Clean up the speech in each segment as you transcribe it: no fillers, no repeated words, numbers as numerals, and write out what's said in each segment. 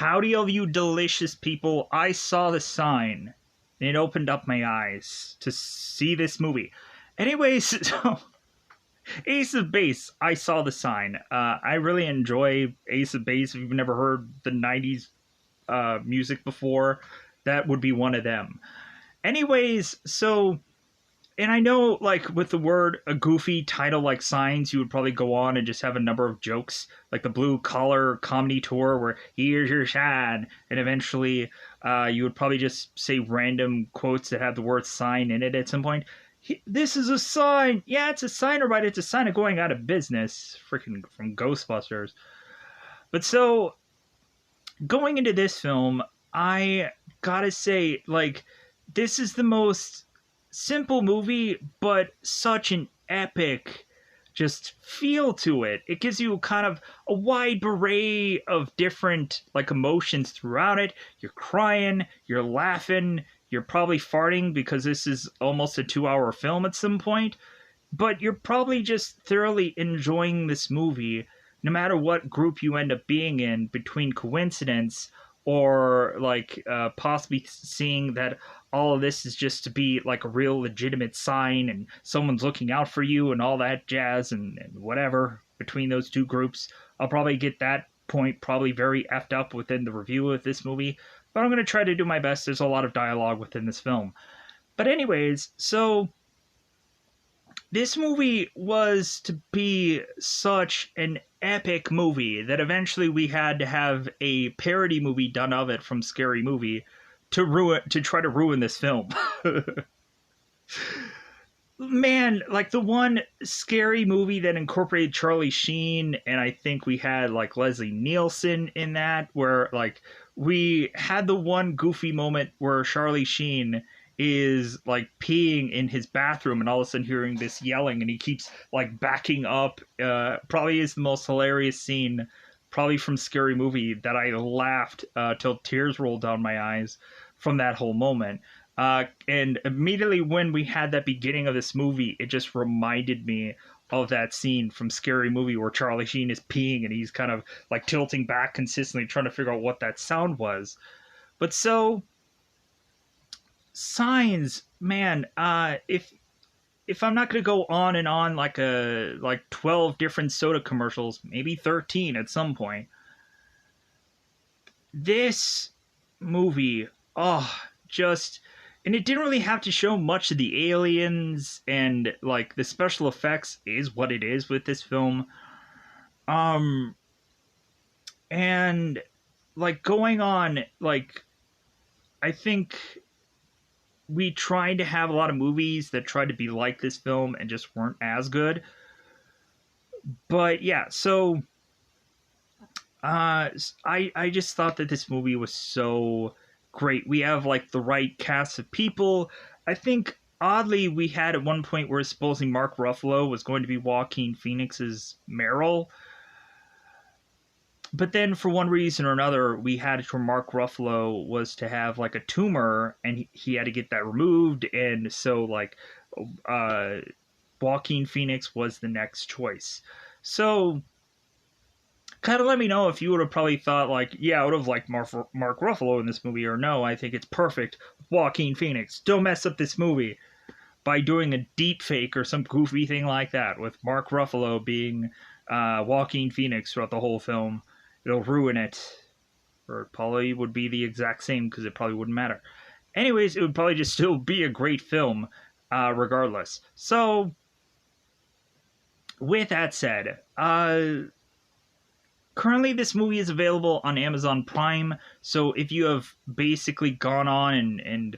Howdy, all you delicious people. I saw the sign, and it opened up my eyes to see this movie. Anyways, so Ace of Base, I saw the sign. I really enjoy Ace of Base. If you've never heard the 90s music before, that would be one of them. Anyways, so and I know, like, with the word a goofy title like Signs, you would probably go on and just have a number of jokes, like the Blue Collar Comedy Tour, where here's your shine, and eventually you would probably just say random quotes that have the word sign in it at some point. This is a sign. Yeah, it's a sign, right? It's a sign of going out of business. Freaking from Ghostbusters. But so, going into this film, I gotta say, like, this is the most simple movie, but such an epic just feel to it. It gives you kind of a wide array of different like emotions throughout it. You're crying, you're laughing, you're probably farting because this is almost a 2 hour film at some point, but you're probably just thoroughly enjoying this movie no matter what group you end up being in, between coincidence or like possibly seeing that all of this is just to be like a real legitimate sign and someone's looking out for you and all that jazz and whatever between those two groups. I'll probably get that point probably very effed up within the review of this movie, but I'm going to try to do my best. There's a lot of dialogue within this film. But anyways, so this movie was to be such an epic movie that eventually we had to have a parody movie done of it from Scary Movie to try to ruin this film. Man, like the one Scary Movie that incorporated Charlie Sheen, and I think we had like Leslie Nielsen in that, where like we had the one goofy moment where Charlie Sheen is like peeing in his bathroom and all of a sudden hearing this yelling and he keeps like backing up. Probably is the most hilarious scene probably from Scary Movie that I laughed till tears rolled down my eyes from that whole moment. And immediately when we had that beginning of this movie, it just reminded me of that scene from Scary Movie where Charlie Sheen is peeing and he's kind of like tilting back consistently trying to figure out what that sound was. But so Signs, man, if I'm not going to go on and on like 12 different soda commercials, maybe 13 at some point, this movie, just, and it didn't really have to show much of the aliens, and like the special effects is what it is with this film. And like going on, like, I think we tried to have a lot of movies that tried to be like this film and just weren't as good. But yeah, so I just thought that this movie was so great. We have like the right cast of people. I think oddly we had at one point where supposing Mark Ruffalo was going to be Joaquin Phoenix's Meryl. But then for one reason or another, we had it where Mark Ruffalo was to have like a tumor and he had to get that removed. And so like Joaquin Phoenix was the next choice. So kind of let me know if you would have probably thought like, yeah, I would have liked Mark Ruffalo in this movie, or no, I think it's perfect. Joaquin Phoenix. Don't mess up this movie by doing a deep fake or some goofy thing like that with Mark Ruffalo being Joaquin Phoenix throughout the whole film. It'll ruin it. Or it probably would be the exact same because it probably wouldn't matter. Anyways, it would probably just still be a great film regardless. So, with that said, currently this movie is available on Amazon Prime. So if you have basically gone on and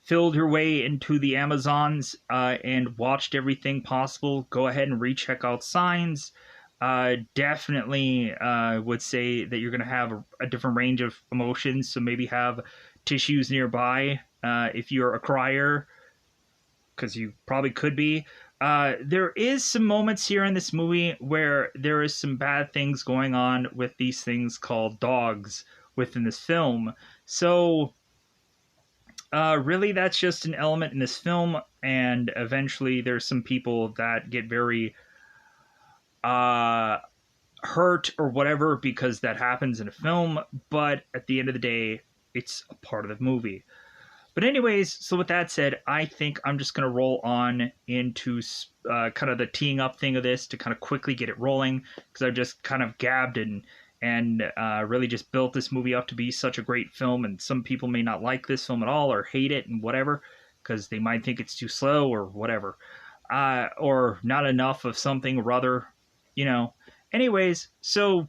filled your way into the Amazons and watched everything possible, go ahead and recheck out Signs. Definitely would say that you're going to have a different range of emotions, so maybe have tissues nearby if you're a crier, because you probably could be. There is some moments here in this movie where there is some bad things going on with these things called dogs within this film. So really that's just an element in this film, and eventually there's some people that get very hurt or whatever because that happens in a film, but at the end of the day, it's a part of the movie. But anyways, so with that said, I think I'm just going to roll on into kind of the teeing up thing of this to kind of quickly get it rolling, because I've just kind of gabbed and really just built this movie up to be such a great film, and some people may not like this film at all or hate it and whatever, because they might think it's too slow or whatever, or not enough of something or other, you know. Anyways, so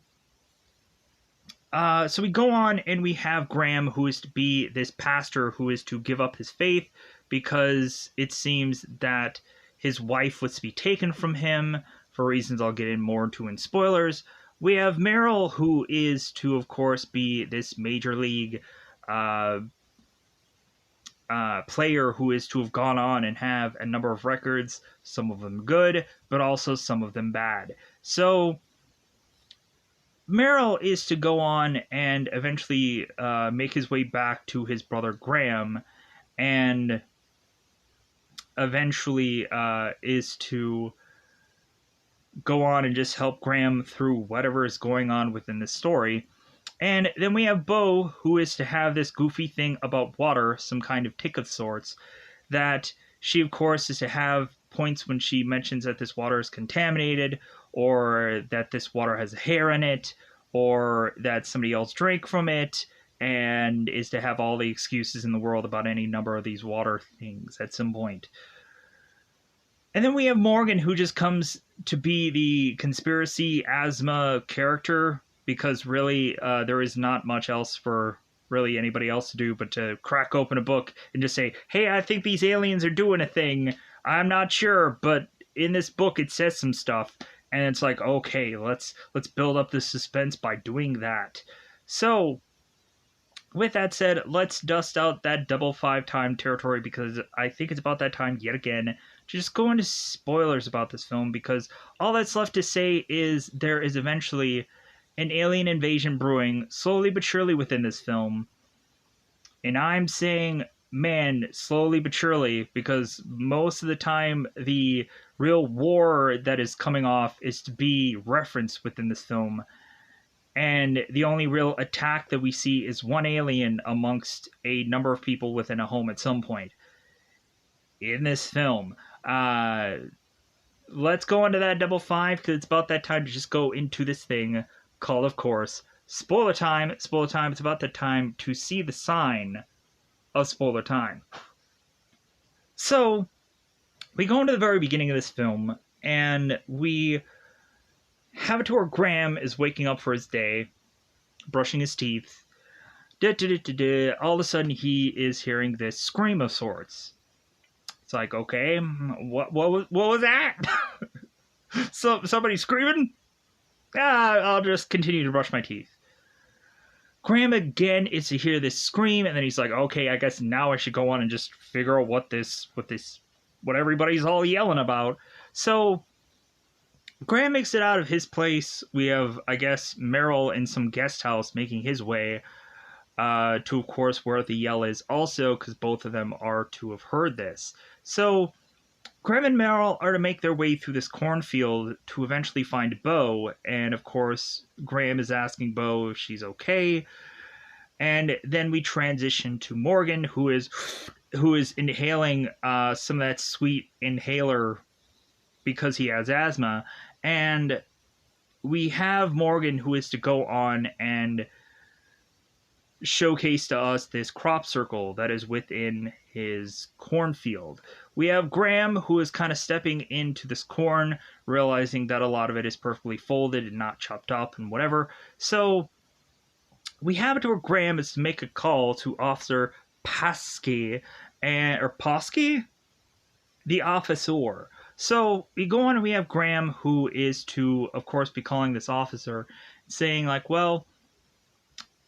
we go on and we have Graham, who is to be this pastor who is to give up his faith because it seems that his wife was to be taken from him for reasons I'll get in more into in spoilers. We have Meryl, who is to, of course, be this major league player who is to have gone on and have a number of records, some of them good, but also some of them bad. So Meryl is to go on and eventually make his way back to his brother Graham, and eventually is to go on and just help Graham through whatever is going on within the story. And then we have Bo, who is to have this goofy thing about water, some kind of tick of sorts, that she, of course, is to have points when she mentions that this water is contaminated, or that this water has a hair in it, or that somebody else drank from it, and is to have all the excuses in the world about any number of these water things at some point. And then we have Morgan, who just comes to be the conspiracy asthma character, because really there is not much else for really anybody else to do but to crack open a book and just say, hey, I think these aliens are doing a thing. I'm not sure, but in this book it says some stuff. And it's like, okay, let's build up the suspense by doing that. So with that said, let's dust out that double 5 time territory, because I think it's about that time yet again to just go into spoilers about this film, because all that's left to say is there is eventually an alien invasion brewing slowly but surely within this film. And I'm saying, man, slowly but surely, because most of the time the real war that is coming off is to be referenced within this film. And the only real attack that we see is one alien amongst a number of people within a home at some point in this film. Let's go into that double 5, because it's about that time to just go into this thing called, of course, spoiler time. Spoiler time. It's about the time to see the sign of spoiler time. So we go into the very beginning of this film, and we have it to where Graham is waking up for his day, brushing his teeth. All of a sudden, he is hearing this scream of sorts. It's like, okay, what was that? So somebody screaming? I'll just continue to brush my teeth. Graham again is to hear this scream, and then he's like, okay, I guess now I should go on and just figure out what everybody's all yelling about. So Graham makes it out of his place. We have, I guess, Meryl in some guest house making his way to, of course, where the yell is also, because both of them are to have heard this. So Graham and Meryl are to make their way through this cornfield to eventually find Bo, and of course, Graham is asking Bo if she's okay. And then we transition to Morgan, who is inhaling some of that sweet inhaler because he has asthma. And we have Morgan, who is to go on and showcase to us this crop circle that is within his cornfield. We have Graham, who is kind of stepping into this corn, realizing that a lot of it is perfectly folded and not chopped up and whatever. So we have it to where Graham is to make a call to Officer Pasky, the officer. So we go on and we have Graham, who is to, of course, be calling this officer, saying like, well,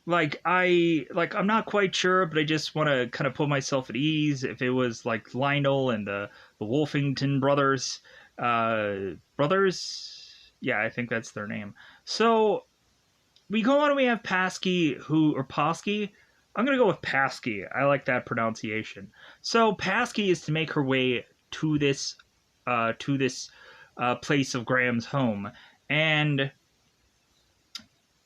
I'm not quite sure, but I just want to kind of put myself at ease. If it was like Lionel and the Wolfington brothers, yeah, I think that's their name. So we go on and we have Pasky, Pasky? I'm going to go with Pasky. I like that pronunciation. So Pasky is to make her way to this place of Graham's home. And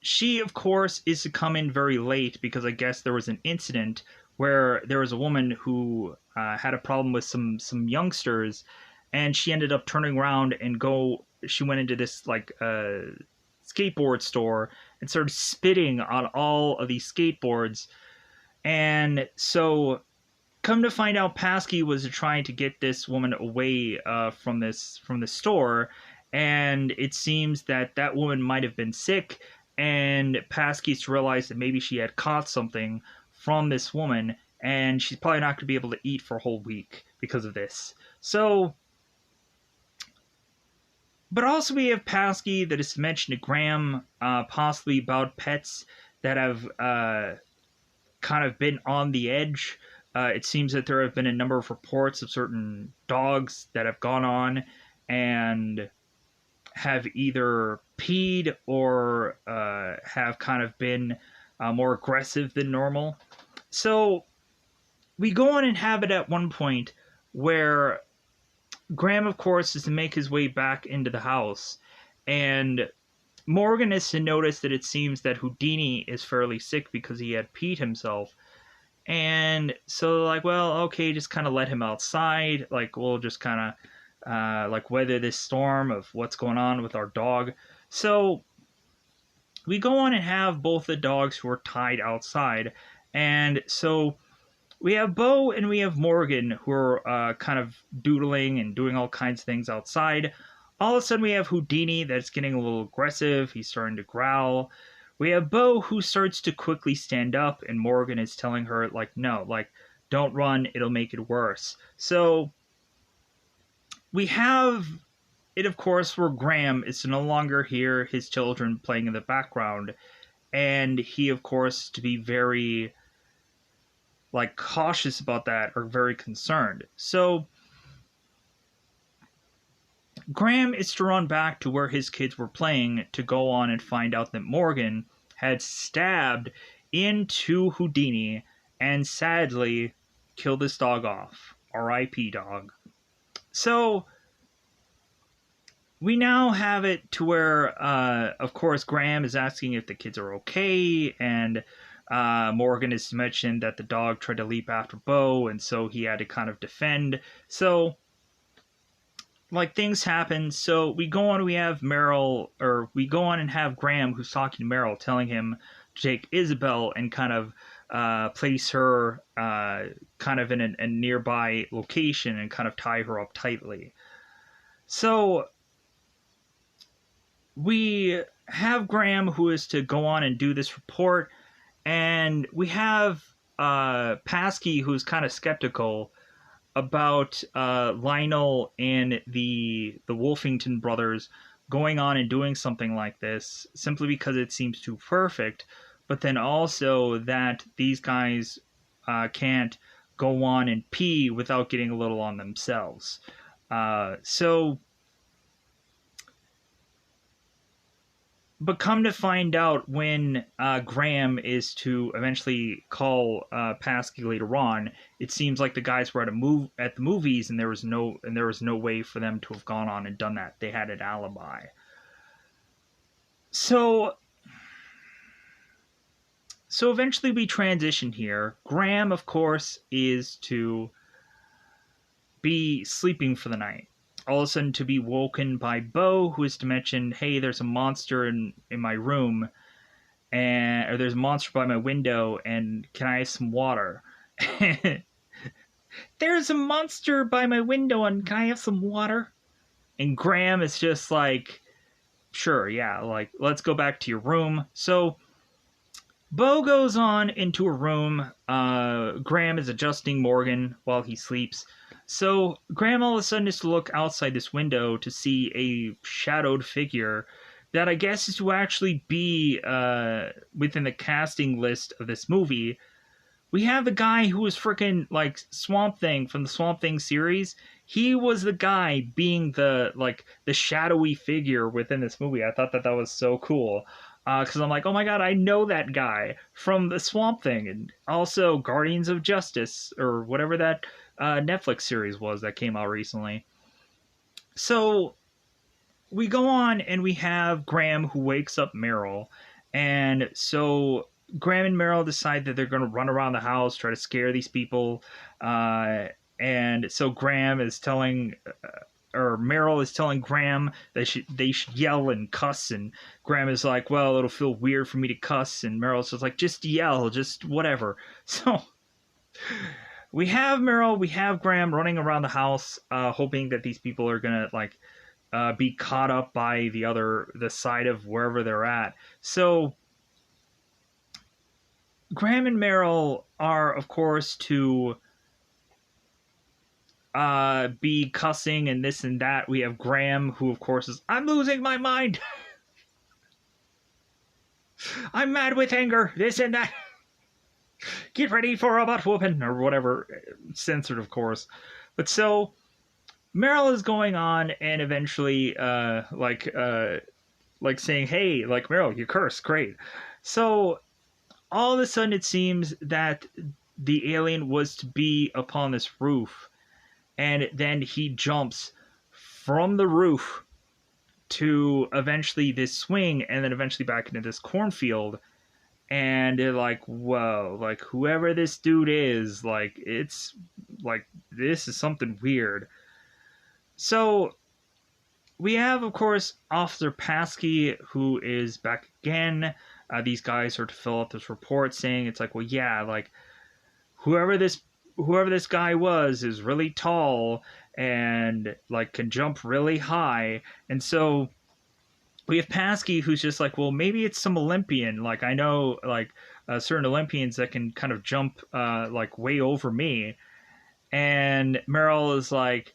she, of course, is to come in very late because I guess there was an incident where there was a woman who had a problem with some youngsters, and she ended up turning around and go. She went into this like skateboard store and started spitting on all of these skateboards, and so come to find out, Paskey was trying to get this woman away from the store, and it seems that that woman might have been sick, and Paskey's realized that maybe she had caught something from this woman, and she's probably not going to be able to eat for a whole week because of this. So, but also we have Paskey that is mentioned to Graham, possibly about pets that have kind of been on the edge. It seems that there have been a number of reports of certain dogs that have gone on and have either peed or have kind of been more aggressive than normal. So we go on and have it at one point where Graham, of course, is to make his way back into the house, and Morgan is to notice that it seems that Houdini is fairly sick because he had peed himself. And so, like, well, okay, just kind of let him outside. Like, we'll just kind of, like, weather this storm of what's going on with our dog. So, we go on and have both the dogs who are tied outside. And so, we have Bo and we have Morgan who are kind of doodling and doing all kinds of things outside. All of a sudden, we have Houdini that's getting a little aggressive. He's starting to growl. We have Bo who starts to quickly stand up, and Morgan is telling her, like, no, like, don't run, it'll make it worse. So we have it, of course, where Graham is to no longer hear his children playing in the background, and he, of course, to be very, like, cautious about that or very concerned. So Graham is to run back to where his kids were playing to go on and find out that Morgan had stabbed into Houdini and sadly killed this dog off. R.I.P. dog. So we now have it to where, of course, Graham is asking if the kids are okay, and Morgan is mentioned that the dog tried to leap after Bo, and so he had to kind of defend. So, like, things happen. So we go on, we have Meryl, or we go on and have Graham, who's talking to Meryl, telling him to take Isabel and kind of place her kind of in a nearby location and kind of tie her up tightly. So we have Graham, who is to go on and do this report, and we have Paskey, who's kind of skeptical about Lionel and the Wolfington brothers going on and doing something like this simply because it seems too perfect, but then also that these guys can't go on and pee without getting a little on themselves. But come to find out, when Graham is to eventually call Paskey later on, it seems like the guys were at the movies, and there was no way for them to have gone on and done that. They had an alibi. So eventually we transition here. Graham, of course, is to be sleeping for the night. All of a sudden to be woken by Bo, who is to mention, hey, there's a monster in my room, or there's a monster by my window, and can I have some water? There's a monster by my window, and can I have some water? And Graham is just like, sure, yeah, like, let's go back to your room. So Bo goes on into a room. Graham is adjusting Morgan while he sleeps. So Graham all of a sudden is to look outside this window to see a shadowed figure that I guess is to actually be within the casting list of this movie. We have the guy who was freaking like Swamp Thing from the Swamp Thing series. He was the guy being the shadowy figure within this movie. I thought that was so cool. Because I'm like, oh my god, I know that guy from the Swamp Thing, and also Guardians of Justice, or whatever that Netflix series was that came out recently. So we go on and we have Graham, who wakes up Meryl, And so Graham and Meryl decide that they're going to run around the house, try to scare these people. And so Graham is telling, or Meryl is telling Graham that they should yell and cuss. And Graham is like, well, it'll feel weird for me to cuss. And Meryl's just like, just yell, just whatever. So we have Meryl, we have Graham running around the house, hoping that these people are going to like be caught up by the side of wherever they're at. So Graham and Meryl are, of course, to be cussing and this and that. We have Graham, who, of course, is, I'm losing my mind. I'm mad with anger, this and that. Get ready for a butt whooping, or whatever. Censored, of course. But so Meryl is going on and eventually, like saying, hey, like, Meryl, you curse, great. So all of a sudden it seems that the alien was to be upon this roof, and then he jumps from the roof to eventually this swing, and then eventually back into this cornfield. And they're like, whoa, like, whoever this dude is, like, it's like, this is something weird. So we have, of course, Officer Paskey, who is back again. These guys are to fill out this report saying, it's like, well, yeah, like, whoever this guy was is really tall and like can jump really high. And so we have Paskey, who's just like, well, maybe it's some Olympian. Like, I know like certain Olympians that can kind of jump like way over me. And Meryl is like,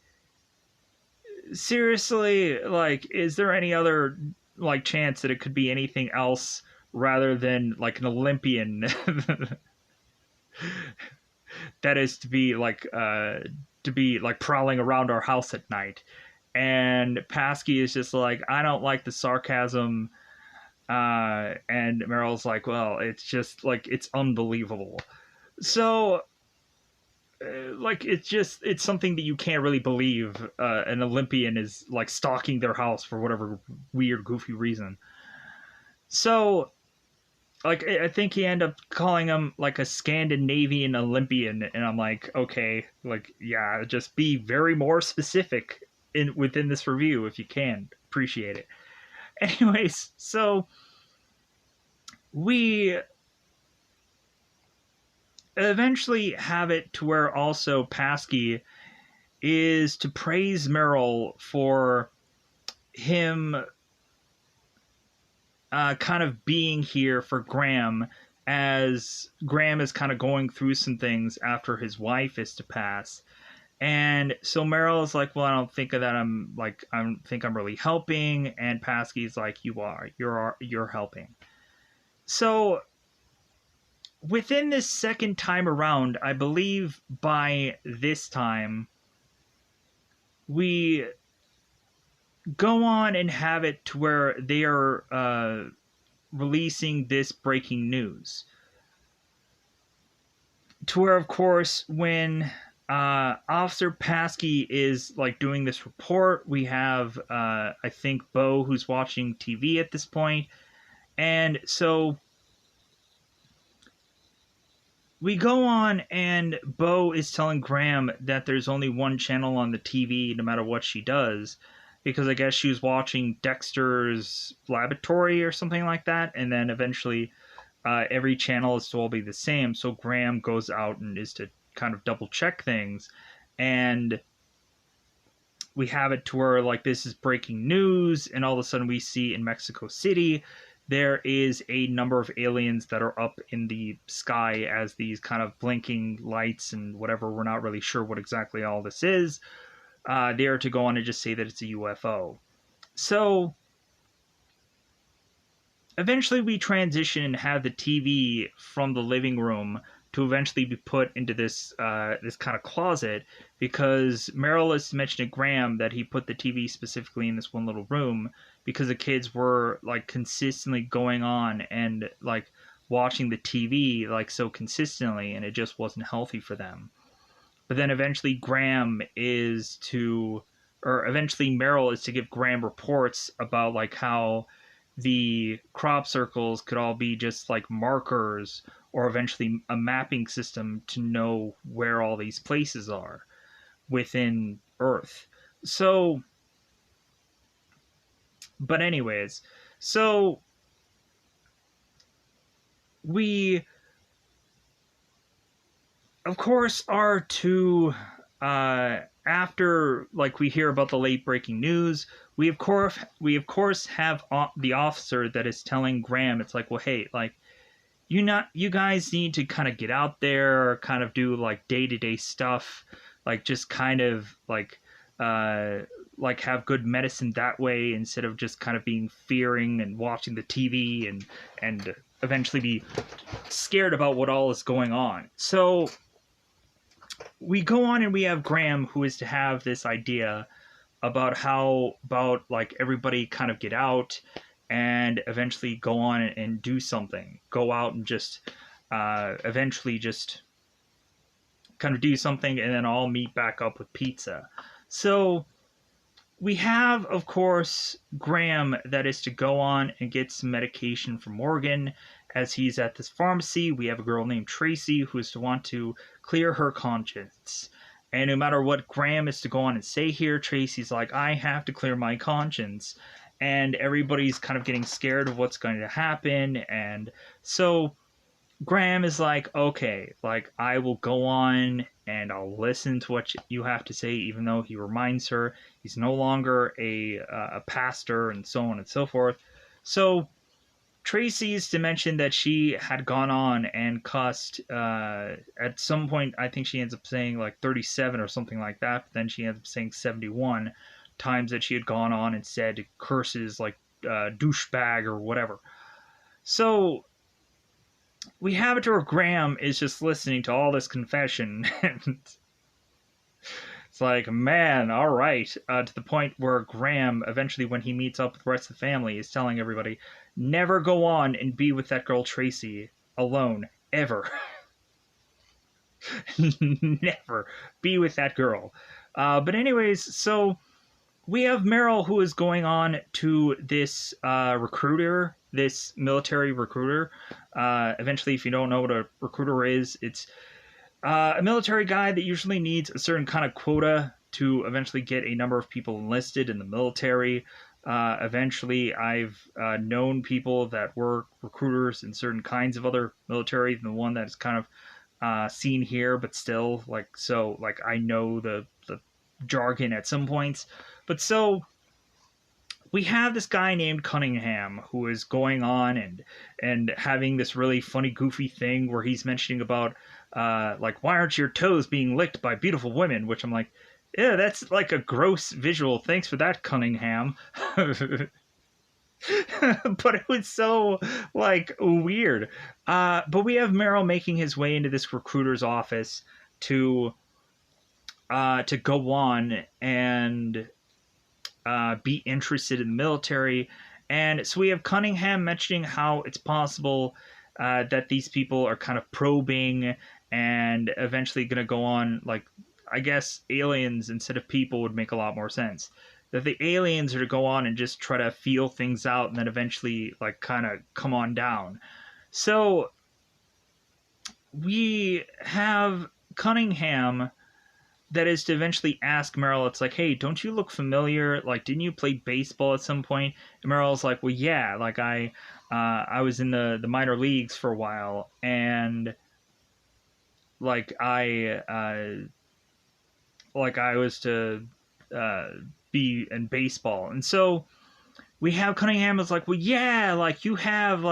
seriously, like, is there any other like chance that it could be anything else rather than like an Olympian that is to be like prowling around our house at night? And Paskey is just like, I don't like the sarcasm. And Meryl's like, well, it's just like, it's unbelievable. So like, it's something that you can't really believe an Olympian is like stalking their house for whatever weird goofy reason. So like, I think he ended up calling him like a Scandinavian Olympian, and I'm like, okay, like, yeah, just be very more specific within this review if you can. Appreciate it. Anyways, so we eventually have it to where also Paskey is to praise Meryl for him kind of being here for Graham, as Graham is kind of going through some things after his wife is to pass. And so Meryl is like, well, I don't think that I don't think I'm really helping. And Paskey's like, you're helping. So within this second time around, I believe by this time, we go on and have it to where they are releasing this breaking news. To where, of course, when Officer Paskey is like doing this report, we have I think Bo, who's watching TV at this point. And so we go on, and Bo is telling Graham that there's only one channel on the TV no matter what she does, because I guess she was watching Dexter's Laboratory or something like that, and then eventually every channel is to all be the same. So Graham goes out and is to kind of double check things, and we have it to where like this is breaking news, and all of a sudden we see in Mexico City there is a number of aliens that are up in the sky as these kind of blinking lights and whatever. We're not really sure what exactly all this is. They are to go on and just say that it's a UFO. So eventually we transition and have the TV from the living room to eventually be put into this this kind of closet, because Meryl is mentioning to Graham that he put the TV specifically in this one little room because the kids were like consistently going on and like watching the TV like so consistently, and it just wasn't healthy for them. But then eventually Meryl is to give Graham reports about like how the crop circles could all be just like markers, or eventually a mapping system to know where all these places are within Earth. So, but anyways, so we, of course, are to, after like we hear about the late breaking news, we of course have the officer that is telling Graham, it's like, well, hey, like, you guys need to kind of get out there, kind of do like day-to-day stuff, like just kind of uh like have good medicine that way, instead of just kind of being fearing and watching the TV and eventually be scared about what all is going on. So we go on and we have Graham, who is to have this idea about how about like everybody kind of get out and eventually go on and do something, go out and just eventually just kind of do something, and then all meet back up with pizza. So we have, of course, Graham that is to go on and get some medication from Morgan. As he's at this pharmacy, we have a girl named Tracy who is to want to clear her conscience. And no matter what Graham is to go on and say here, Tracy's like, I have to clear my conscience. And everybody's kind of getting scared of what's going to happen. And so Graham is like, okay, like, I will go on and I'll listen to what you have to say, even though he reminds her he's no longer a pastor and so on and so forth. So Tracy's to mention that she had gone on and cussed, at some point, I think she ends up saying like 37 or something like that, but then she ends up saying 71 times that she had gone on and said curses like douchebag or whatever. So we have it to where Graham is just listening to all this confession, and it's like, man, all right. To the point where Graham, eventually, when he meets up with the rest of the family, is telling everybody, never go on and be with that girl Tracy alone, ever. Never be with that girl. But anyways, so we have Meryl, who is going on to this recruiter, this military recruiter. Eventually, if you don't know what a recruiter is, it's a military guy that usually needs a certain kind of quota to eventually get a number of people enlisted in the military. Eventually, I've known people that were recruiters in certain kinds of other military than the one that is kind of seen here, but still, like, so, like, I know the jargon at some points. But so we have this guy named Cunningham who is going on and having this really funny, goofy thing where he's mentioning about like, why aren't your toes being licked by beautiful women? Which I'm like, yeah, that's like a gross visual. Thanks for that, Cunningham. But it was so like weird. But we have Meryl making his way into this recruiter's office to go on and be interested in the military. And so we have Cunningham mentioning how it's possible that these people are kind of probing and eventually going to go on, like, I guess aliens instead of people would make a lot more sense. That the aliens are to go on and just try to feel things out and then eventually, like, kind of come on down. So we have Cunningham that is to eventually ask Meryl, it's like, hey, don't you look familiar? Like, didn't you play baseball at some point? And Meryl's like, well, yeah, like I was in the minor leagues for a while, and like I was to be in baseball. And so we have Cunningham is like, well, yeah, like you have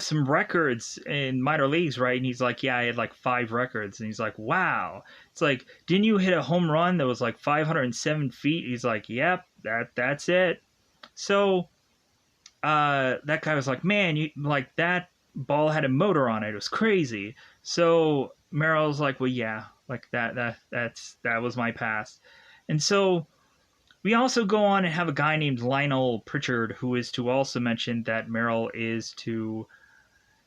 some records in minor leagues, right? And he's like, yeah, I had like 5 records. And he's like, wow. It's like, didn't you hit a home run that was like 507 feet? He's like, yep, that's it. So that guy was like, man, you like that ball had a motor on it. It was crazy. So Meryl's like, well, yeah, like that was my past. And so we also go on and have a guy named Lionel Pritchard, who is to also mention that Meryl is to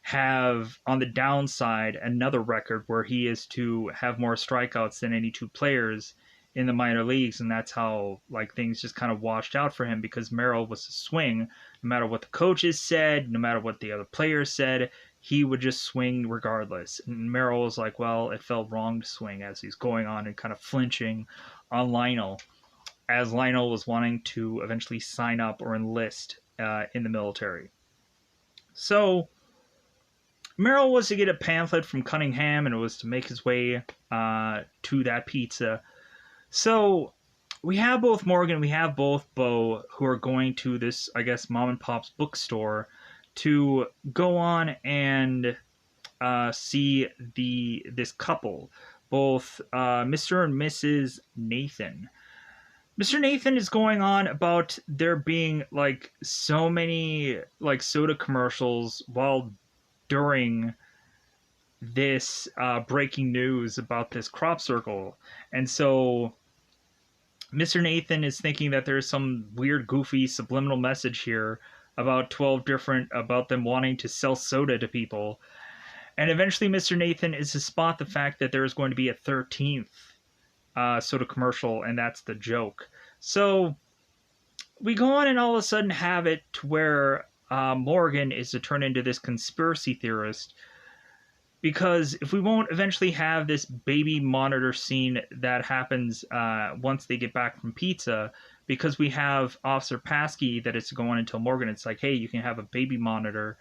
have, on the downside, another record where he is to have more strikeouts than any 2 players in the minor leagues. And that's how, like, things just kind of washed out for him, because Meryl was to swing No matter what the coaches said, no matter what the other players said, he would just swing regardless. And Merrill was like, well, it felt wrong to swing, as he's going on and kind of flinching on Lionel, as Lionel was wanting to eventually sign up or enlist in the military. So Merrill was to get a pamphlet from Cunningham, and it was to make his way to that pizza. So we have both Morgan, we have both Bo, who are going to this, I guess, mom and pop's bookstore to go on and see this couple, both Mr. and Mrs. Nathan. Mr. Nathan is going on about there being like so many like soda commercials while during this breaking news about this crop circle. And so Mr. Nathan is thinking that there's some weird, goofy, subliminal message here about about them wanting to sell soda to people. And eventually Mr. Nathan is to spot the fact that there is going to be a 13th soda commercial, and that's the joke. So we go on and all of a sudden have it to where Morgan is to turn into this conspiracy theorist, because if we won't eventually have this baby monitor scene that happens once they get back from pizza, because we have Officer Paskey that is to go on and tell Morgan, it's like, hey, you can have a baby monitor,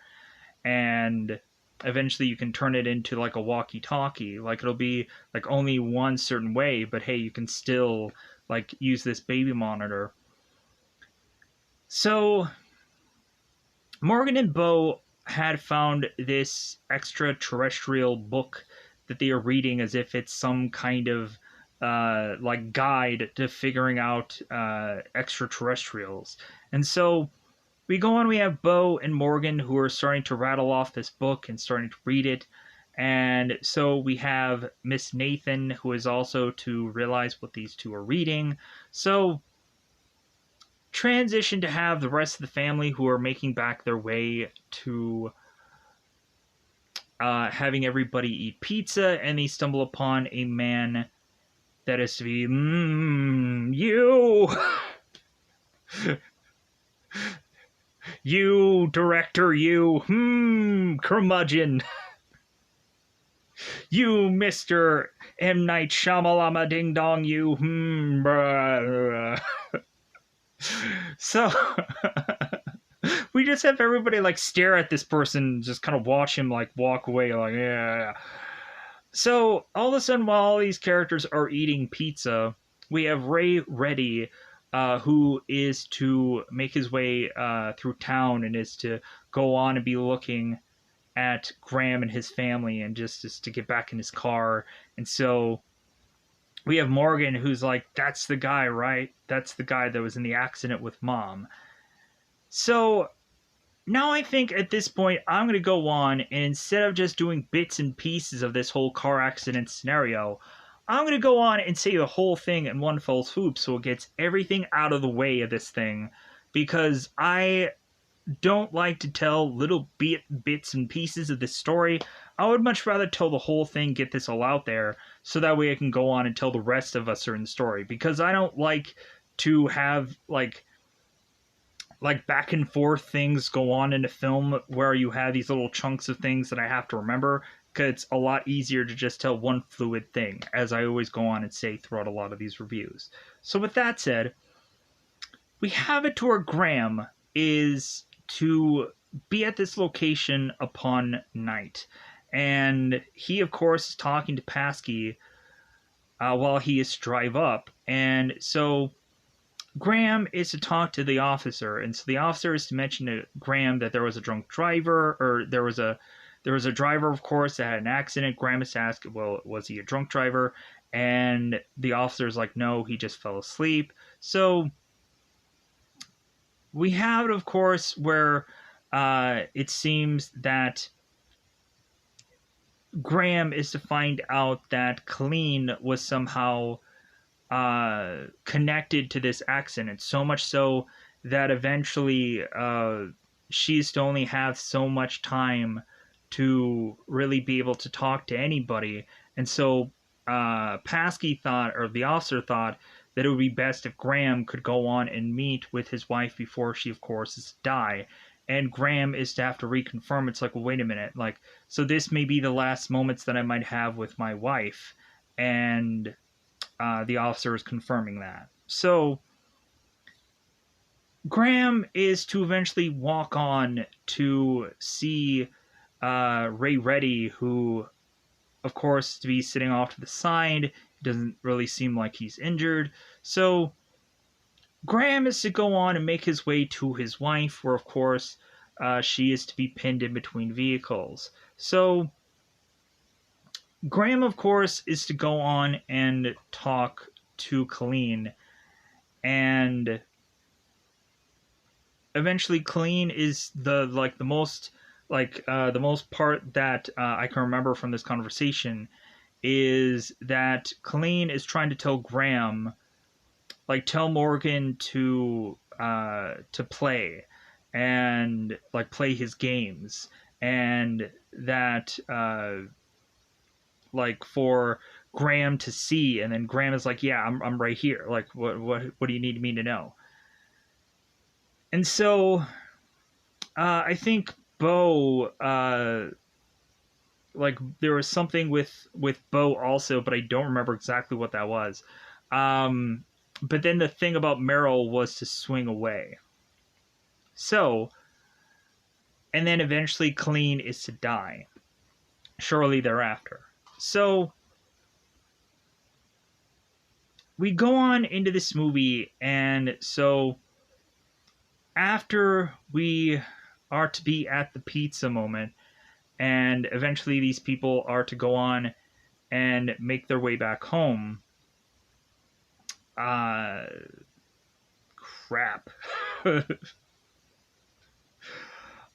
and eventually you can turn it into like a walkie-talkie. Like it'll be like only one certain way, but hey, you can still like use this baby monitor. So Morgan and Bo had found this extraterrestrial book that they are reading as if it's some kind of like guide to figuring out extraterrestrials. And so we go on, we have Bo and Morgan who are starting to rattle off this book and starting to read it. And so we have Miss Nathan, who is also to realize what these two are reading. So transition to have the rest of the family who are making back their way to having everybody eat pizza, and they stumble upon a man that is to be, you! You, director, you, curmudgeon. You, Mr. M. Night Shyamalama Ding Dong, you, bruh. So, we just have everybody, like, stare at this person, just kind of watch him, like, walk away, like, yeah. So, all of a sudden, while all these characters are eating pizza, we have Ray Reddy, who is to make his way through town and is to go on and be looking at Graham and his family and just to get back in his car. And so we have Morgan, who's like, that's the guy, right? That's the guy that was in the accident with Mom. So now I think at this point I'm going to go on, and instead of just doing bits and pieces of this whole car accident scenario, I'm going to go on and say the whole thing in one fell swoop so it gets everything out of the way of this thing, because I don't like to tell little bits and pieces of this story. I would much rather tell the whole thing, get this all out there, so that way I can go on and tell the rest of a certain story, because I don't like to have like back and forth things go on in a film where you have these little chunks of things that I have to remember, because it's a lot easier to just tell one fluid thing, as I always go on and say throughout a lot of these reviews. So with that said, we have it to where Graham is to be at this location upon night. And he, of course, is talking to Paskey while he is to drive up. And so Graham is to talk to the officer. And so the officer is to mention to Graham that there was a drunk driver, or there was a driver, of course, that had an accident. Graham is to ask, well, was he a drunk driver? And the officer is like, no, he just fell asleep. So we have it, of course, where it seems that Graham is to find out that Colleen was somehow connected to this accident, so much so that eventually she's to only have so much time to really be able to talk to anybody. And so Paskey thought, or the officer thought, that it would be best if Graham could go on and meet with his wife before she, of course, is to die. And Graham is to have to reconfirm. It's like, well, wait a minute. Like, so this may be the last moments that I might have with my wife. And the officer is confirming that. So Graham is to eventually walk on to see Ray Reddy, who, of course, to be sitting off to the side. It doesn't really seem like he's injured. So Graham is to go on and make his way to his wife, where, of course, she is to be pinned in between vehicles. So Graham, of course, is to go on and talk to Colleen, and eventually Colleen is the most part that I can remember from this conversation is that Colleen is trying to tell Graham, like, tell Morgan to play and like play his games, and that like for Graham to see, and then Graham is like, yeah, I'm right here. Like, what do you need me to know? And so I think Bo, like, there was something with Bo also, but I don't remember exactly what that was. But then the thing about Meryl was to swing away. So, and then eventually Colleen is to die shortly thereafter. So we go on into this movie, and so after we are to be at the pizza moment, and eventually these people are to go on and make their way back home. Crap.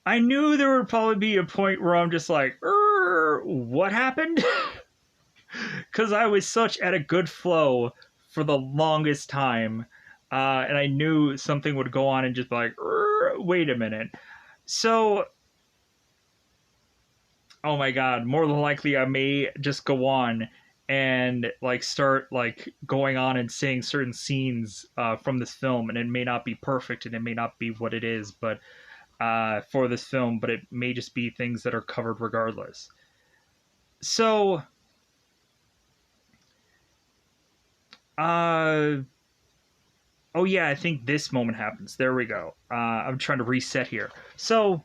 I knew there would probably be a point where I'm just like, what happened? Because I was such at a good flow for the longest time. And I knew something would go on and just be like, wait a minute. So, oh my god, more than likely I may just go on and like start like going on and saying certain scenes from this film, and it may not be perfect and it may not be what it is, but for this film, but it may just be things that are covered regardless. So oh yeah, I think this moment happens. There we go. I'm trying to reset here. So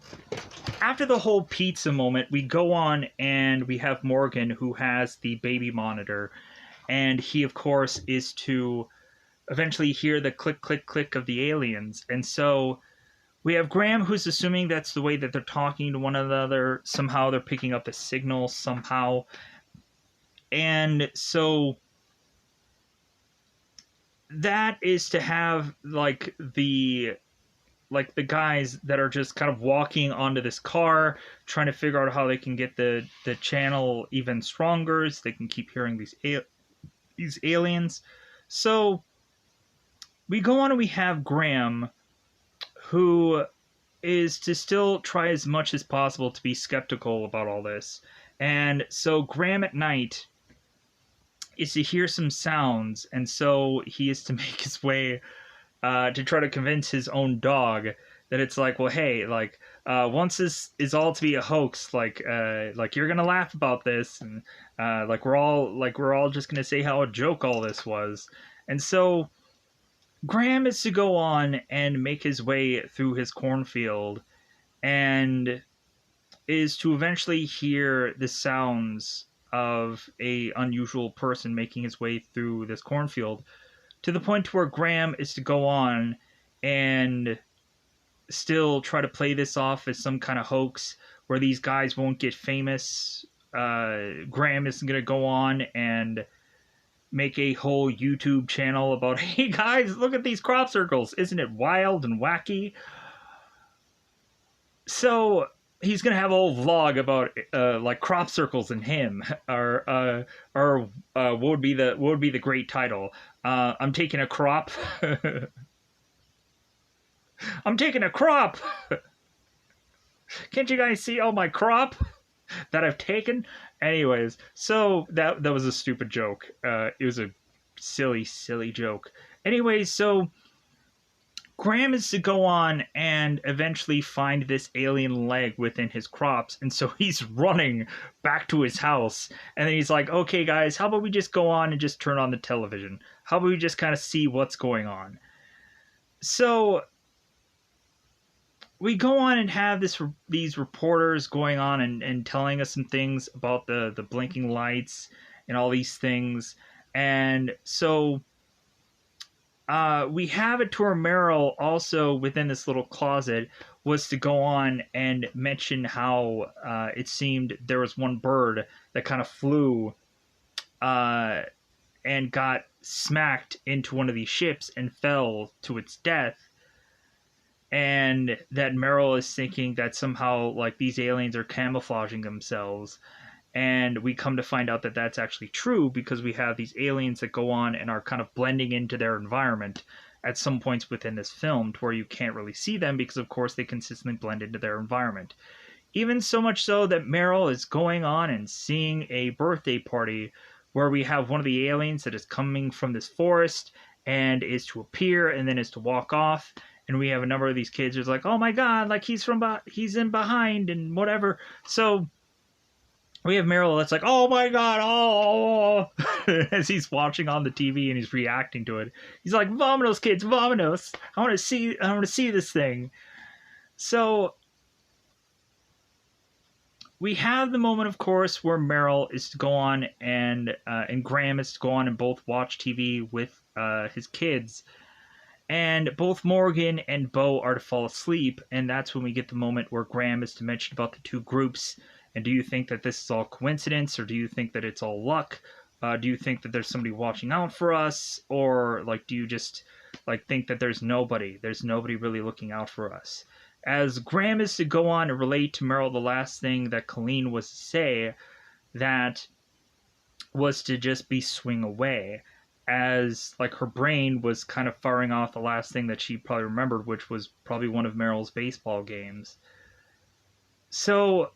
after the whole pizza moment, we go on and we have Morgan, who has the baby monitor, and he, of course, is to eventually hear the click, click, click of the aliens. And so we have Graham, who's assuming that's the way that they're talking to one another. Somehow they're picking up the signal somehow. And so that is to have like the guys that are just kind of walking onto this car, trying to figure out how they can get the channel even stronger so they can keep hearing these aliens. So we go on and we have Graham, who is to still try as much as possible to be skeptical about all this. And so Graham at night is to hear some sounds, and so he is to make his way to try to convince his own dog that it's like, well, hey, like, once this is all to be a hoax, like you're gonna laugh about this, and like we're all just gonna say how a joke all this was. And so Graham is to go on and make his way through his cornfield, and is to eventually hear the sounds of a unusual person making his way through this cornfield, to the point where Graham is to go on and still try to play this off as some kind of hoax where these guys won't get famous. Graham is going to go on and make a whole YouTube channel about, hey guys, look at these crop circles. Isn't it wild and wacky? So he's gonna have a whole vlog about like crop circles and him, or what would be the great title? I'm taking a crop. I'm taking a crop. Can't you guys see all my crop that I've taken? Anyways, so that was a stupid joke. It was a silly joke. Anyways, so Graham is to go on and eventually find this alien leg within his crops, and so he's running back to his house, and then he's like, okay guys, how about we just go on and just turn on the television? How about we just kind of see what's going on? So we go on and have these reporters going on and telling us some things about the blinking lights and all these things. And so we have it to where Meryl also within this little closet was to go on and mention how it seemed there was one bird that kind of flew and got smacked into one of these ships and fell to its death. And that Meryl is thinking that somehow like these aliens are camouflaging themselves. And we come to find out that that's actually true because we have these aliens that go on and are kind of blending into their environment at some points within this film to where you can't really see them because of course they consistently blend into their environment. Even so much so that Meryl is going on and seeing a birthday party where we have one of the aliens that is coming from this forest and is to appear and then is to walk off. And we have a number of these kids who's like, oh my god, like he's in behind and whatever. So we have Meryl that's like, oh my god, oh, as he's watching on the TV and he's reacting to it. He's like, "Vamonos, kids, vamonos! I want to see this thing." So we have the moment, of course, where Meryl is to go on and Graham is to go on and both watch TV with his kids. And both Morgan and Bo are to fall asleep, and that's when we get the moment where Graham is to mention about the two groups. And do you think that this is all coincidence, or do you think that it's all luck? Do you think that there's somebody watching out for us, or like do you just like think that there's nobody really looking out for us? As Graham is to go on and relate to Meryl the last thing that Colleen was to say, that was to just be swing away, as like her brain was kind of firing off the last thing that she probably remembered, which was probably one of Meryl's baseball games. So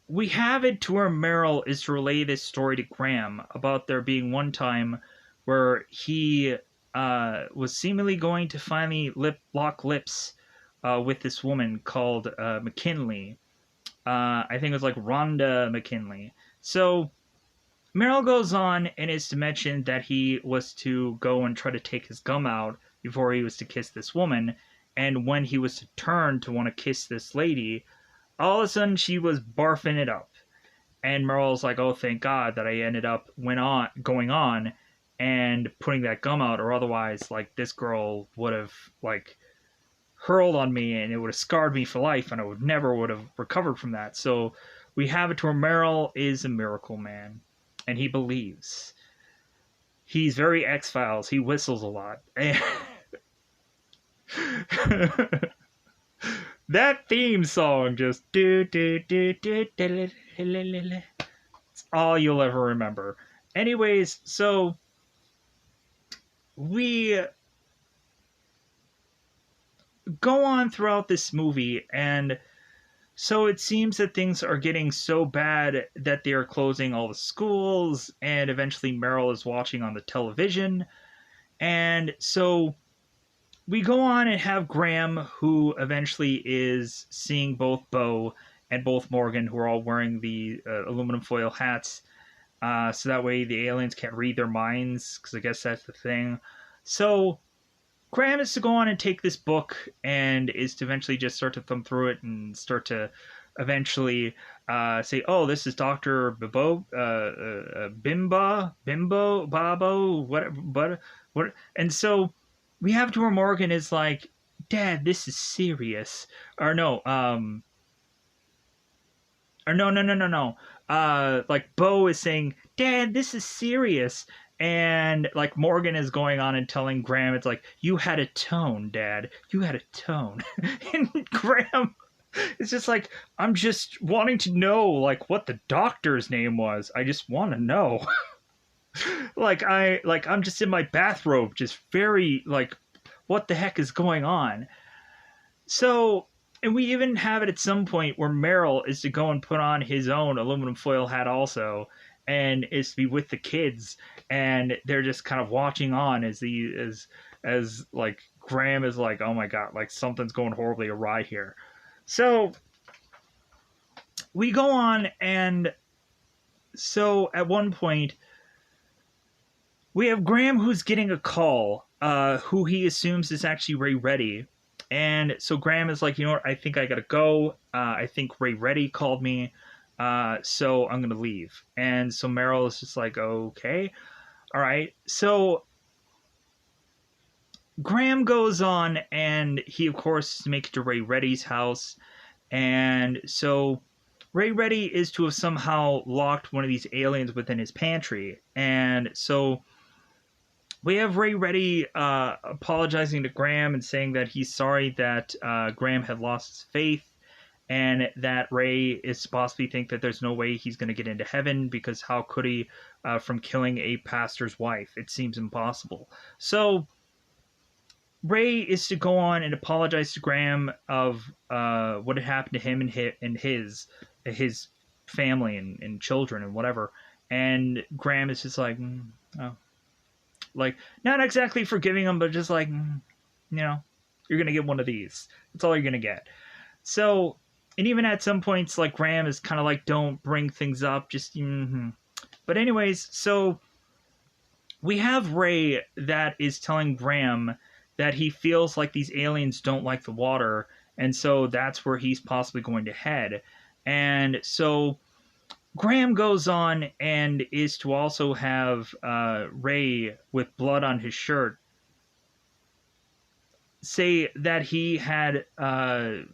we have it to where Meryl is to relay this story to Graham about there being one time where he was seemingly going to finally lock lips with this woman called McKinley. I think it was like Rhonda McKinley. So Meryl goes on and is to mention that he was to go and try to take his gum out before he was to kiss this woman. And when he was to turn to want to kiss this lady, all of a sudden she was barfing it up. And Merle's like, oh, thank God that I ended up going on and putting that gum out, or otherwise, like, this girl would have, like, hurled on me and it would have scarred me for life and I would have recovered from that. So we have it to where Meryl is a miracle man and he believes. He's very X-Files. He whistles a lot. That theme song just it's all you'll ever remember. Anyways, so we go on throughout this movie, and so it seems that things are getting so bad that they are closing all the schools, and eventually Meryl is watching on the television. And so we go on and have Graham, who eventually is seeing both Bo and both Morgan, who are all wearing the aluminum foil hats. So that way the aliens can't read their minds, because I guess that's the thing. So Graham is to go on and take this book and is to eventually just start to thumb through it and start to eventually say, oh, this is Dr. Bimbo, Babo, whatever, what? And so we have to where Morgan is like, Dad, this is serious. Or no. Like Bo is saying, Dad, this is serious. And like Morgan is going on and telling Graham, it's like, you had a tone, Dad. You had a tone. And Graham is just like, I'm just wanting to know like what the doctor's name was. I just want to know. I'm just in my bathrobe, just very like, what the heck is going on? So, and we even have it at some point where Meryl is to go and put on his own aluminum foil hat also, and is to be with the kids, and they're just kind of watching on as like Graham is like, oh my god, like something's going horribly awry here. So we go on, and so at one point we have Graham who's getting a call, who he assumes is actually Ray Reddy. And so Graham is like, you know what, I think I gotta go. I think Ray Reddy called me, so I'm gonna leave. And so Meryl is just like, okay, all right. So Graham goes on, and he, of course, makes it to Ray Reddy's house. And so Ray Reddy is to have somehow locked one of these aliens within his pantry. And so we have Ray Reddy apologizing to Graham and saying that he's sorry that Graham had lost his faith, and that Ray is possibly think that there's no way he's going to get into heaven, because how could he from killing a pastor's wife? It seems impossible. So Ray is to go on and apologize to Graham of what had happened to him and his family and children and whatever. And Graham is just like, oh. Like, not exactly forgiving him, but just like, you're going to get one of these. That's all you're going to get. So, and even at some points, like, Graham is kind of like, don't bring things up, just, But anyways, so we have Ray that is telling Graham that he feels like these aliens don't like the water, and so that's where he's possibly going to head. And so Graham goes on and is to also have Ray, with blood on his shirt, say that he had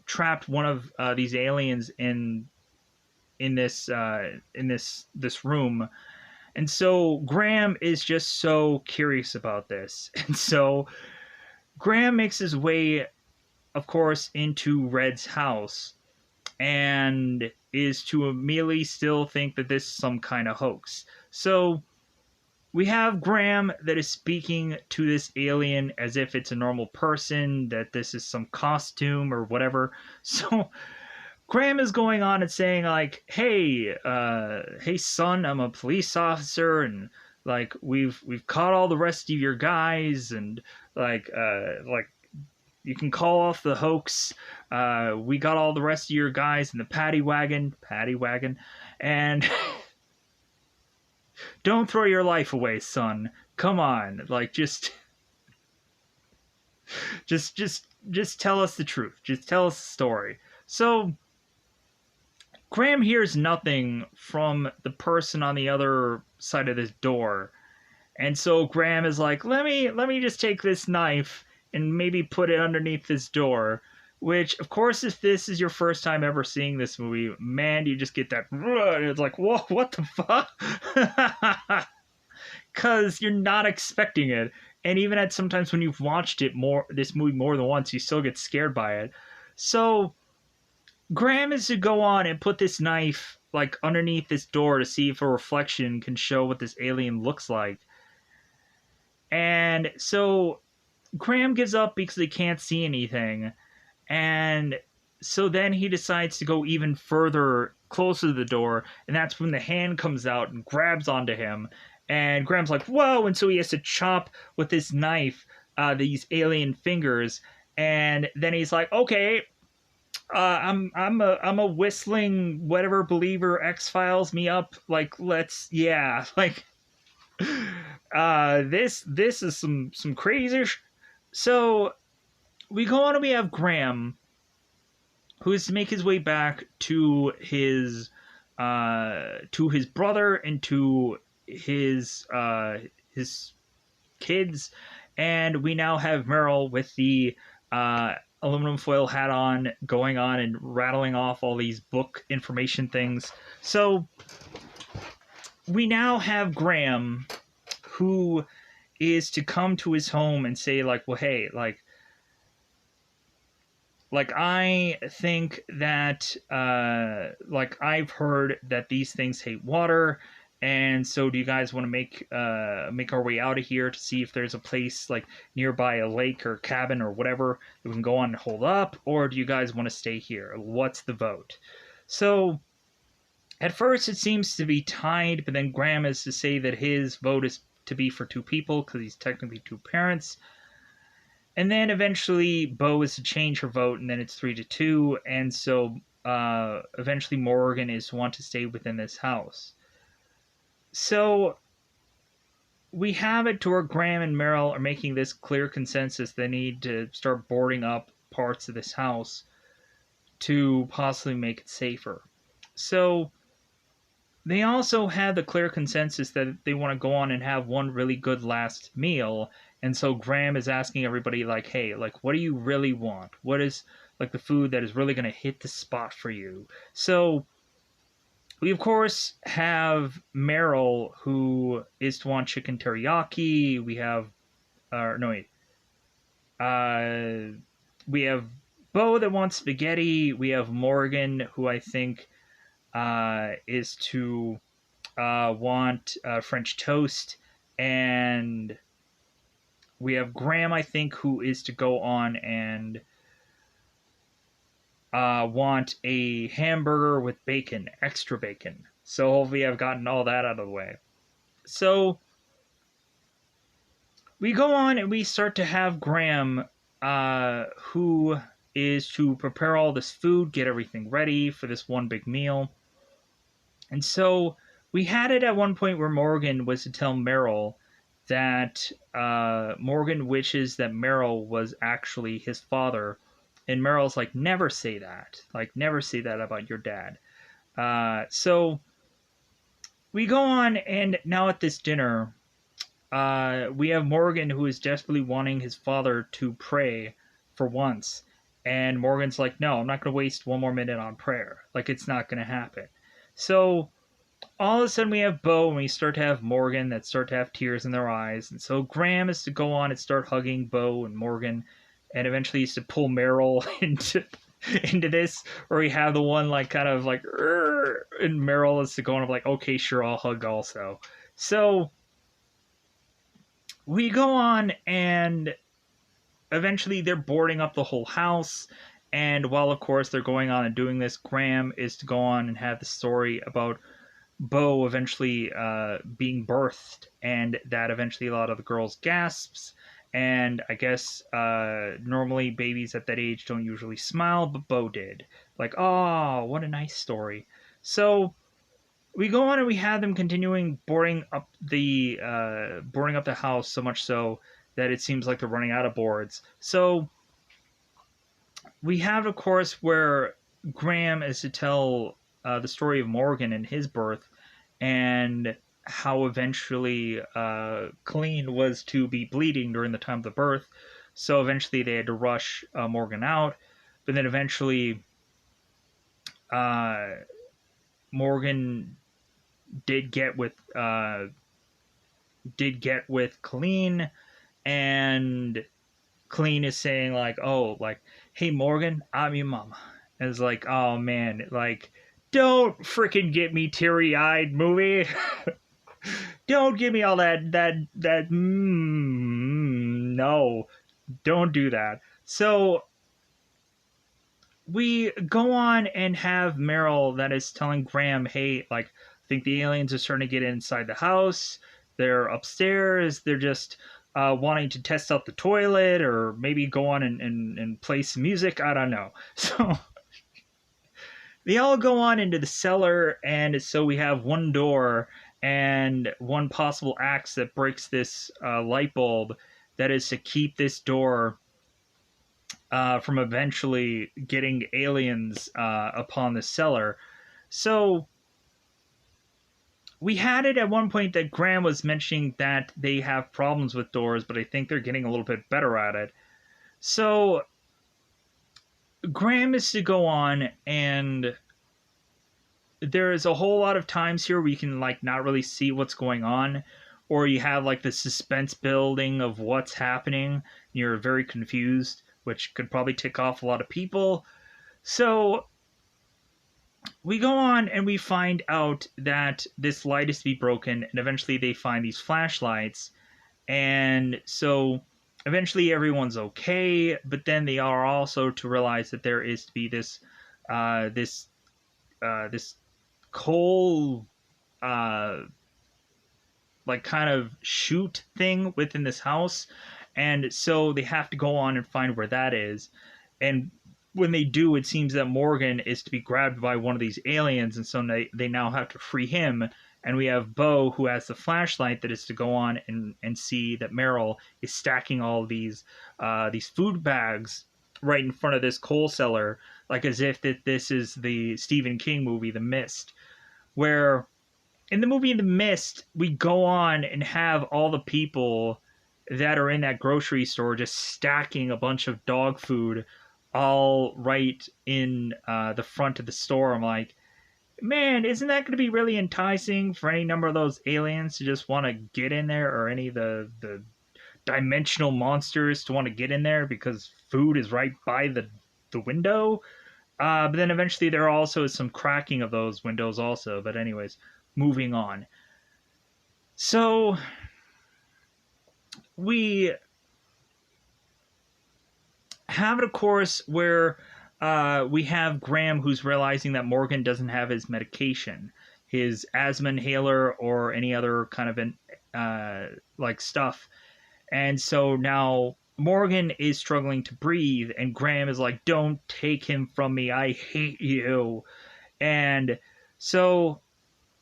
trapped one of these aliens in this room. And so Graham is just so curious about this. And so Graham makes his way, of course, into Red's house, and is to immediately still think that this is some kind of hoax. So we have Graham that is speaking to this alien as if it's a normal person, that this is some costume or whatever. So Graham is going on and saying like, hey son, I'm a police officer, and like we've caught all the rest of your guys, and like you can call off the hoax. We got all the rest of your guys in the paddy wagon, and don't throw your life away, son. Come on, like just tell us the truth. Just tell us the story. So Graham hears nothing from the person on the other side of this door, and so Graham is like, let me just take this knife and maybe put it underneath this door. Which, of course, if this is your first time ever seeing this movie, man, you just get that, and it's like, whoa, what the fuck? Because you're not expecting it. And even at sometimes when you've watched this movie more than once, you still get scared by it. So Graham is to go on and put this knife like underneath this door to see if a reflection can show what this alien looks like. And so Graham gives up because he can't see anything. And so then he decides to go even further, closer to the door, and that's when the hand comes out and grabs onto him. And Graham's like, whoa! And so he has to chop with this knife these alien fingers. And then he's like, okay, I'm a whistling whatever believer, X-Files me up. Like, like this is some crazy. So we go on and we have Graham, who is to make his way back to his brother and to his kids, and we now have Meryl with the aluminum foil hat on, going on and rattling off all these book information things. So we now have Graham, who is to come to his home and say like, well, hey, like I think that like I've heard that these things hate water, and so do you guys want to make our way out of here to see if there's a place like nearby a lake or cabin or whatever that we can go on and hold up, or do you guys want to stay here? What's the vote? So At first, it seems to be tied, but then Graham is to say that his vote is to be for two people because he's technically two parents. And then eventually, Bo is to change her vote, and then it's 3-2. And so eventually, Morgan is to want to stay within this house. So we have it to where Graham and Meryl are making this clear consensus they need to start boarding up parts of this house to possibly make it safer. So they also have the clear consensus that they want to go on and have one really good last meal. And so Graham is asking everybody, like, hey, like, what do you really want? What is, like, the food that is really going to hit the spot for you? So we, of course, have Meryl, who is to want chicken teriyaki. We have, no, wait. We have Bo that wants spaghetti. We have Morgan, who I think is to want French toast, and we have Graham, I think, who is to go on and want a hamburger with bacon, extra bacon. So hopefully I've gotten all that out of the way. So we go on and we start to have Graham, who is to prepare all this food, get everything ready for this one big meal. And so we had it at one point where Morgan was to tell Meryl that Morgan wishes that Meryl was actually his father. And Meryl's like, never say that. Like, never say that about your dad. So we go on, and now at this dinner, we have Morgan, who is desperately wanting his father to pray for once. And Morgan's like, no, I'm not going to waste one more minute on prayer. Like, it's not going to happen. So all of a sudden we have Bo, and we start to have Morgan that start to have tears in their eyes. And so Graham is to go on and start hugging Bo and Morgan, and eventually he's to pull Meryl into this, where we have the one like kind of like, and Meryl is to go on like, okay, sure, I'll hug also. So we go on, and eventually they're boarding up the whole house. And while, of course, they're going on and doing this, Graham is to go on and have the story about Bo eventually being birthed, and that eventually a lot of the girls gasps. And I guess normally babies at that age don't usually smile, but Bo did. Like, oh, what a nice story. So we go on and we have them continuing boarding up the house, so much so that it seems like they're running out of boards. So we have, of course, where Graham is to tell the story of Morgan and his birth, and how eventually Colleen was to be bleeding during the time of the birth. So eventually they had to rush Morgan out. But then eventually Morgan did get with Colleen, and Colleen is saying like, oh, like, hey Morgan, I'm your mama. And it's like, oh man, like, don't freaking get me teary-eyed, movie. Don't give me all that no, don't do that. So we go on and have Meryl that is telling Graham, hey, like, I think the aliens are starting to get inside the house. They're upstairs. They're just wanting to test out the toilet, or maybe go on and play some music. I don't know. So they all go on into the cellar, and so we have one door and one possible axe that breaks this light bulb that is to keep this door from eventually getting aliens upon the cellar. So we had it at one point that Graham was mentioning that they have problems with doors, but I think they're getting a little bit better at it. So Graham is to go on, and there is a whole lot of times here where you can like not really see what's going on, or you have like the suspense building of what's happening, and you're very confused, which could probably tick off a lot of people. So we go on and we find out that this light is to be broken, and eventually they find these flashlights, and so eventually everyone's okay, but then they are also to realize that there is to be this coal, like kind of chute thing within this house, and so they have to go on and find where that is. And when they do, it seems that Morgan is to be grabbed by one of these aliens, and so they now have to free him. And we have Bo, who has the flashlight that is to go on and see that Meryl is stacking all of these food bags right in front of this coal cellar, like as if that this is the Stephen King movie, The Mist, where in the movie The Mist, we go on and have all the people that are in that grocery store just stacking a bunch of dog food all right in the front of the store. I'm like, man, isn't that going to be really enticing for any number of those aliens to just want to get in there, or any of the dimensional monsters to want to get in there because food is right by the window? But then eventually there also is some cracking of those windows also. But anyways, moving on. So we have it, of course, where we have Graham, who's realizing that Morgan doesn't have his medication, his asthma inhaler, or any other kind of like stuff. And so now Morgan is struggling to breathe, and Graham is like, "Don't take him from me. I hate you." And so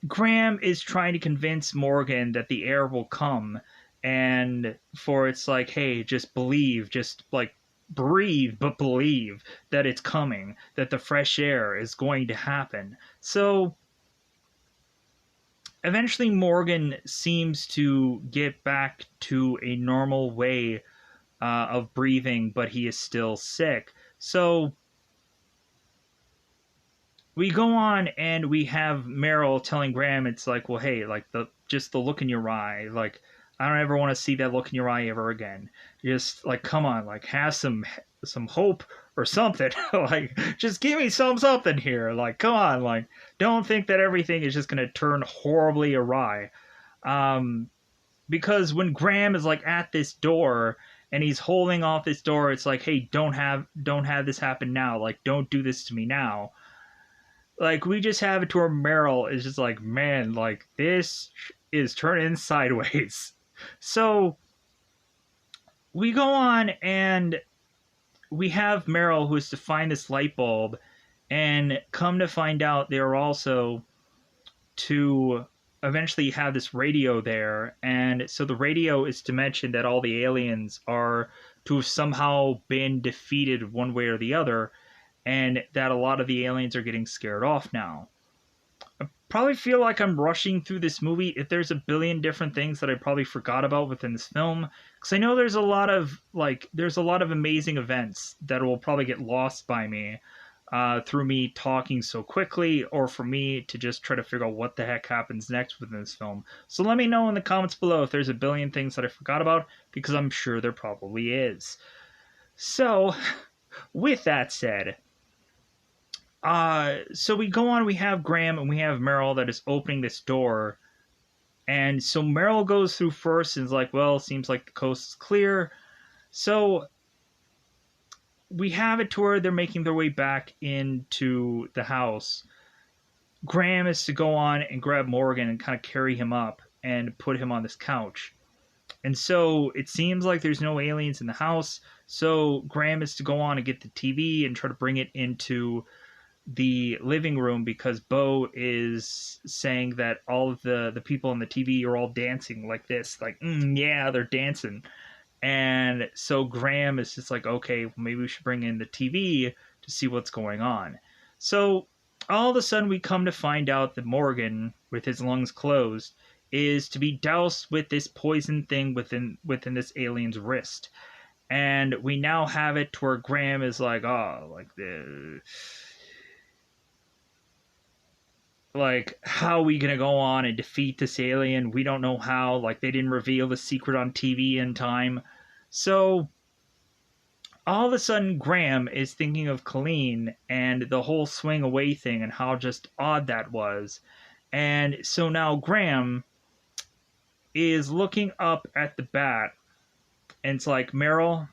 Graham is trying to convince Morgan that the air will come, and for it's like, hey, just believe, just like breathe, but believe that it's coming, that the fresh air is going to happen. So eventually Morgan seems to get back to a normal way of breathing, but he is still sick. So we go on and we have Meryl telling Graham, it's like, well, hey, like just the look in your eye, like I don't ever want to see that look in your eye ever again. Just like, come on, like have some hope or something. Like just give me something here. Like, come on, like don't think that everything is just gonna turn horribly awry. Because when Graham is like at this door and he's holding off this door, it's like, hey, don't have this happen now. Like, don't do this to me now. Like, we just have it to where Meryl is just like, man, like, this is turning sideways. So, we go on and we have Meryl, who is to find this light bulb, and come to find out they're also to eventually have this radio there. And so the radio is to mention that all the aliens are to have somehow been defeated one way or the other, and that a lot of the aliens are getting scared off now. I probably feel like I'm rushing through this movie. If there's a billion different things that I probably forgot about within this film, because I know there's a lot of amazing events that will probably get lost by me through me talking so quickly, or for me to just try to figure out what the heck happens next within this film. So let me know in the comments below if there's a billion things that I forgot about, because I'm sure there probably is. So, with that said, so we go on, we have Graham and we have Meryl that is opening this door. And so Meryl goes through first and is like, well, seems like the coast is clear. So we have it to where they're making their way back into the house. Graham is to go on and grab Morgan and kind of carry him up and put him on this couch. And so it seems like there's no aliens in the house. So Graham is to go on and get the TV and try to bring it into the living room, because Bo is saying that all of the people on the TV are all dancing like this, like, yeah, they're dancing. And so Graham is just like, okay, well, maybe we should bring in the TV to see what's going on. So all of a sudden we come to find out that Morgan, with his lungs closed, is to be doused with this poison thing within this alien's wrist. And we now have it to where Graham is like, oh, like, how are we gonna go on and defeat this alien? We don't know how. Like, they didn't reveal the secret on TV in time. So all of a sudden Graham is thinking of Colleen and the whole swing away thing and how just odd that was. And so now Graham is looking up at the bat, and it's like, Meryl,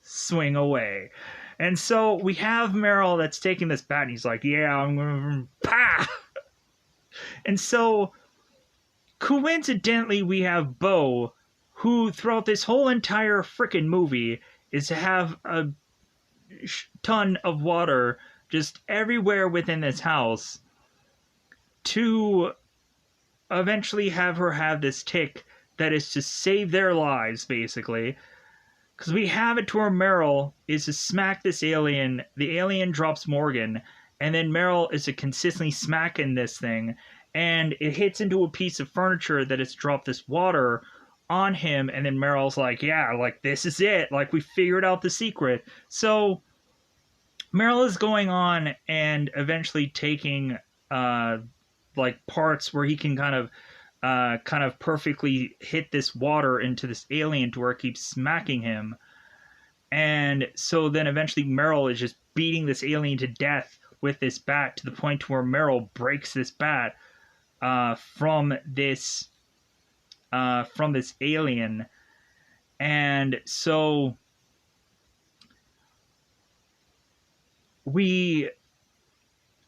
swing away. And so we have Meryl that's taking this bat, and he's like, yeah, I'm gonna, pa! And so, coincidentally, we have Bo, who throughout this whole entire frickin' movie is to have a ton of water just everywhere within this house, to eventually have her have this tick that is to save their lives, basically. Because we have it to where Meryl is to smack this alien, the alien drops Morgan, and then Meryl is to consistently smacking this thing, and it hits into a piece of furniture that has dropped this water on him, and then Meryl's like, yeah, like, this is it, like, we figured out the secret. So Meryl is going on and eventually taking like parts where he can kind of perfectly hit this water into this alien to where it keeps smacking him. And so then eventually Meryl is just beating this alien to death with this bat, to the point where Meryl breaks this bat from this alien. And so we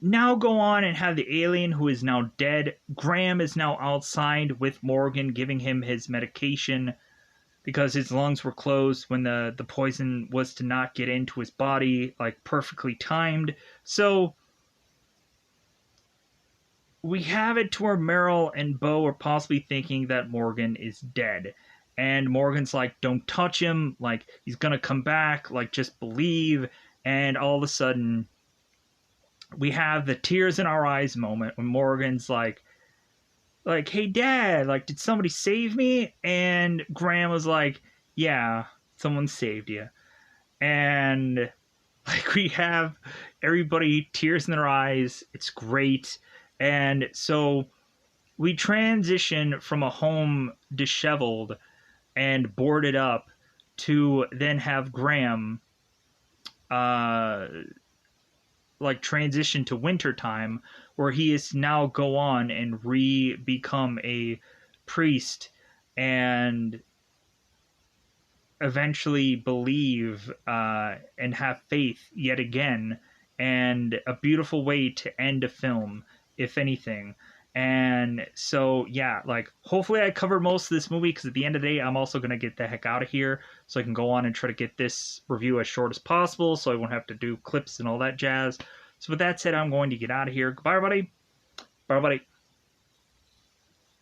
now go on and have the alien, who is now dead. Graham is now outside with Morgan, giving him his medication because his lungs were closed when the poison was to not get into his body, like perfectly timed. So we have it to where Meryl and Bo are possibly thinking that Morgan is dead. And Morgan's like, don't touch him, like, he's gonna come back, like, just believe. And all of a sudden, we have the tears in our eyes moment when Morgan's like, hey, Dad, like, did somebody save me? And Graham was like, yeah, someone saved you. And, like, we have everybody tears in their eyes. It's great. And so we transition from a home disheveled and boarded up to then have Graham like transition to wintertime, where he is now go on and become a priest and eventually believe and have faith yet again. And a beautiful way to end a film, if anything. And so, yeah, like, hopefully I covered most of this movie, because at the end of the day, I'm also going to get the heck out of here, so I can go on and try to get this review as short as possible, so I won't have to do clips and all that jazz. So with that said, I'm going to get out of here. Goodbye, everybody. Bye, everybody.